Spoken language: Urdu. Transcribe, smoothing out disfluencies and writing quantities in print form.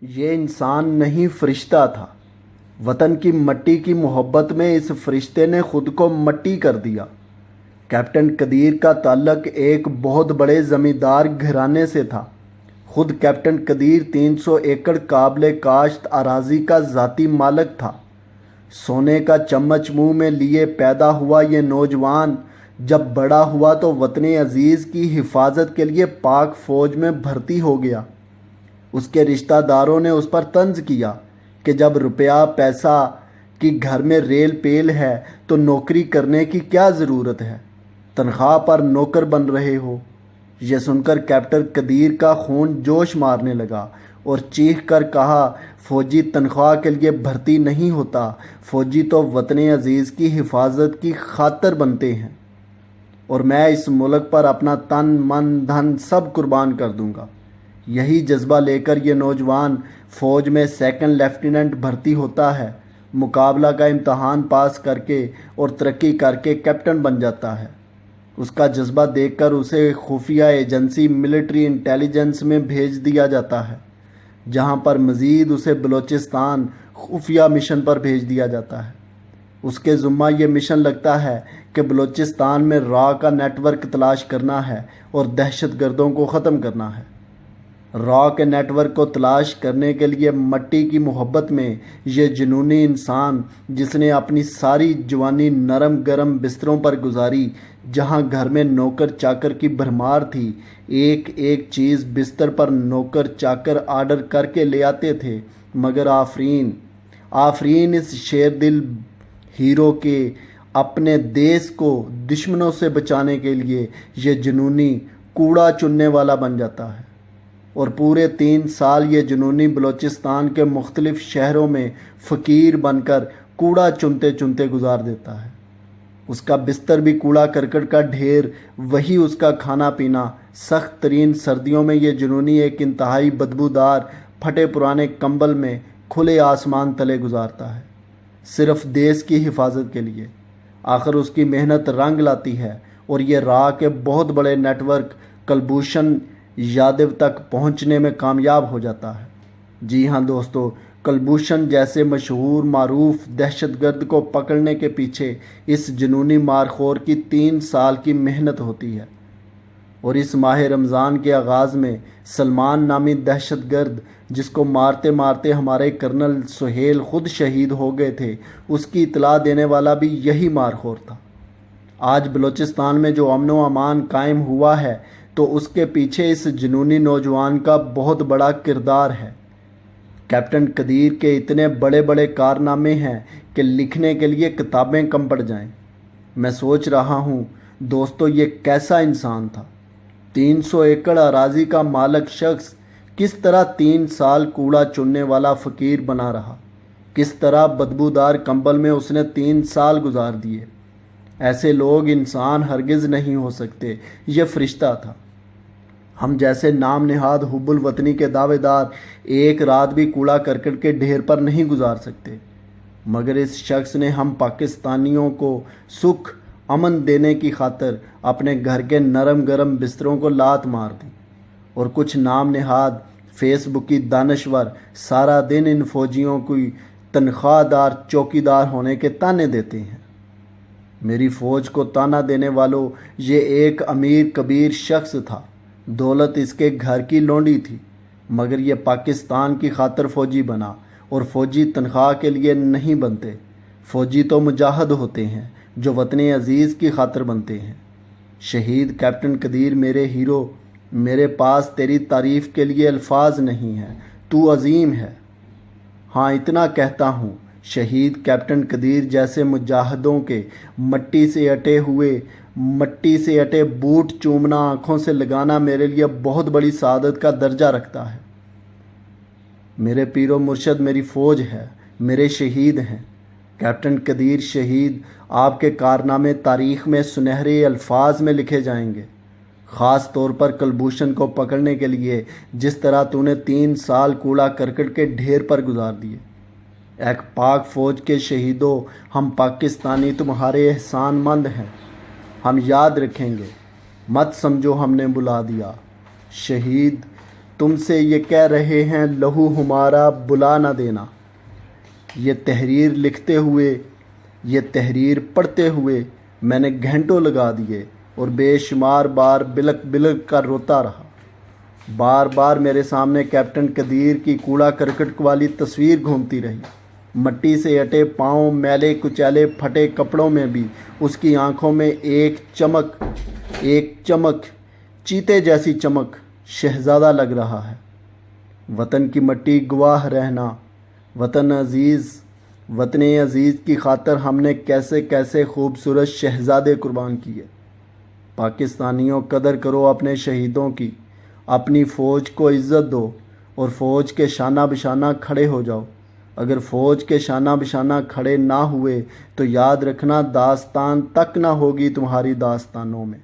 یہ انسان نہیں فرشتہ تھا۔ وطن کی مٹی کی محبت میں اس فرشتے نے خود کو مٹی کر دیا۔ کیپٹن قدیر کا تعلق ایک بہت بڑے زمیندار گھرانے سے تھا۔ خود کیپٹن قدیر 300 ایکڑ قابل کاشت اراضی کا ذاتی مالک تھا۔ سونے کا چمچ منہ میں لیے پیدا ہوا یہ نوجوان جب بڑا ہوا تو وطن عزیز کی حفاظت کے لیے پاک فوج میں بھرتی ہو گیا۔ اس کے رشتہ داروں نے اس پر طنز کیا کہ جب روپیہ پیسہ کی گھر میں ریل پیل ہے تو نوکری کرنے کی کیا ضرورت ہے، تنخواہ پر نوکر بن رہے ہو۔ یہ سن کر کیپٹن قدیر کا خون جوش مارنے لگا اور چیخ کر کہا، فوجی تنخواہ کے لیے بھرتی نہیں ہوتا، فوجی تو وطن عزیز کی حفاظت کی خاطر بنتے ہیں، اور میں اس ملک پر اپنا تن من دھن سب قربان کر دوں گا۔ یہی جذبہ لے کر یہ نوجوان فوج میں سیکنڈ لیفٹیننٹ بھرتی ہوتا ہے، مقابلہ کا امتحان پاس کر کے اور ترقی کر کے کیپٹن بن جاتا ہے۔ اس کا جذبہ دیکھ کر اسے خفیہ ایجنسی ملٹری انٹیلیجنس میں بھیج دیا جاتا ہے، جہاں پر مزید اسے بلوچستان خفیہ مشن پر بھیج دیا جاتا ہے۔ اس کے ذمہ یہ مشن لگتا ہے کہ بلوچستان میں را کا نیٹ ورک تلاش کرنا ہے اور دہشت گردوں کو ختم کرنا ہے۔ را کے نیٹ ورک کو تلاش کرنے کے لیے مٹی کی محبت میں یہ جنونی انسان، جس نے اپنی ساری جوانی نرم گرم بستروں پر گزاری، جہاں گھر میں نوکر چاکر کی بھرمار تھی، ایک ایک چیز بستر پر نوکر چاکر آرڈر کر کے لے آتے تھے، مگر آفرین اس شیر دل ہیرو کے اپنے دیس کو دشمنوں سے بچانے کے لیے یہ جنونی کوڑا چننے والا بن جاتا ہے، اور پورے 3 سال یہ جنونی بلوچستان کے مختلف شہروں میں فقیر بن کر کوڑا چنتے چنتے گزار دیتا ہے۔ اس کا بستر بھی کوڑا کرکٹ کا ڈھیر، وہی اس کا کھانا پینا۔ سخت ترین سردیوں میں یہ جنونی ایک انتہائی بدبودار پھٹے پرانے کمبل میں کھلے آسمان تلے گزارتا ہے، صرف دیس کی حفاظت کے لیے۔ آخر اس کی محنت رنگ لاتی ہے اور یہ راہ کے بہت بڑے نیٹ ورک کلبھوشن یادو تک پہنچنے میں کامیاب ہو جاتا ہے۔ جی ہاں دوستو، کلبھوشن جیسے مشہور معروف دہشت گرد کو پکڑنے کے پیچھے اس جنونی مارخور کی 3 سال کی محنت ہوتی ہے، اور اس ماہ رمضان کے آغاز میں سلمان نامی دہشت گرد، جس کو مارتے مارتے ہمارے کرنل سہیل خود شہید ہو گئے تھے، اس کی اطلاع دینے والا بھی یہی مارخور تھا۔ آج بلوچستان میں جو امن و امان قائم ہوا ہے تو اس کے پیچھے اس جنونی نوجوان کا بہت بڑا کردار ہے۔ کیپٹن قدیر کے اتنے بڑے بڑے کارنامے ہیں کہ لکھنے کے لیے کتابیں کم پڑ جائیں۔ میں سوچ رہا ہوں دوستو، یہ کیسا انسان تھا؟ 300 ایکڑ اراضی کا مالک شخص کس طرح 3 سال کوڑا چننے والا فقیر بنا رہا، کس طرح بدبودار کمبل میں اس نے 3 سال گزار دیے۔ ایسے لوگ انسان ہرگز نہیں ہو سکتے، یہ فرشتہ تھا۔ ہم جیسے نام نہاد حب الوطنی کے دعوے دار ایک رات بھی کوڑا کرکٹ کے ڈھیر پر نہیں گزار سکتے، مگر اس شخص نے ہم پاکستانیوں کو سکھ امن دینے کی خاطر اپنے گھر کے نرم گرم بستروں کو لات مار دی، اور کچھ نام نہاد فیس بکی دانشور سارا دن ان فوجیوں کی تنخواہ دار چوکیدار ہونے کے تانے دیتے ہیں۔ میری فوج کو تانا دینے والوں، یہ ایک امیر کبیر شخص تھا، دولت اس کے گھر کی لونڈی تھی، مگر یہ پاکستان کی خاطر فوجی بنا، اور فوجی تنخواہ کے لیے نہیں بنتے، فوجی تو مجاہد ہوتے ہیں جو وطن عزیز کی خاطر بنتے ہیں۔ شہید کیپٹن قدیر میرے ہیرو، میرے پاس تیری تعریف کے لیے الفاظ نہیں ہیں، تو عظیم ہے۔ ہاں اتنا کہتا ہوں، شہید کیپٹن قدیر جیسے مجاہدوں کے مٹی سے اٹے بوٹ چومنا، آنکھوں سے لگانا میرے لیے بہت بڑی سعادت کا درجہ رکھتا ہے۔ میرے پیر و مرشد میری فوج ہے، میرے شہید ہیں۔ کیپٹن قدیر شہید، آپ کے کارنامے تاریخ میں سنہرے الفاظ میں لکھے جائیں گے، خاص طور پر کلبھوشن کو پکڑنے کے لیے جس طرح تو نے 3 سال کوڑا کرکٹ کے ڈھیر پر گزار دیے۔ ایک پاک فوج کے شہیدوں، ہم پاکستانی تمہارے احسان مند ہیں، ہم یاد رکھیں گے، مت سمجھو ہم نے بلا دیا۔ شہید تم سے یہ کہہ رہے ہیں لہو ہمارا بلا نہ دینا۔ یہ تحریر لکھتے ہوئے، یہ تحریر پڑھتے ہوئے میں نے گھنٹوں لگا دیے اور بے شمار بار بلک بلک کر روتا رہا۔ بار بار میرے سامنے کیپٹن قدیر کی کوڑا کرکٹ والی تصویر گھومتی رہی۔ مٹی سے اٹے پاؤں، میلے کچیلے پھٹے کپڑوں میں بھی اس کی آنکھوں میں ایک چمک چیتے جیسی چمک شہزادہ لگ رہا ہے۔ وطن کی مٹی گواہ رہنا، وطن عزیز کی خاطر ہم نے کیسے کیسے خوبصورت شہزادے قربان کیے۔ پاکستانیوں قدر کرو اپنے شہیدوں کی، اپنی فوج کو عزت دو اور فوج کے شانہ بشانہ کھڑے ہو جاؤ۔ اگر فوج کے شانہ بشانہ کھڑے نہ ہوئے تو یاد رکھنا داستان تک نہ ہوگی تمہاری داستانوں میں۔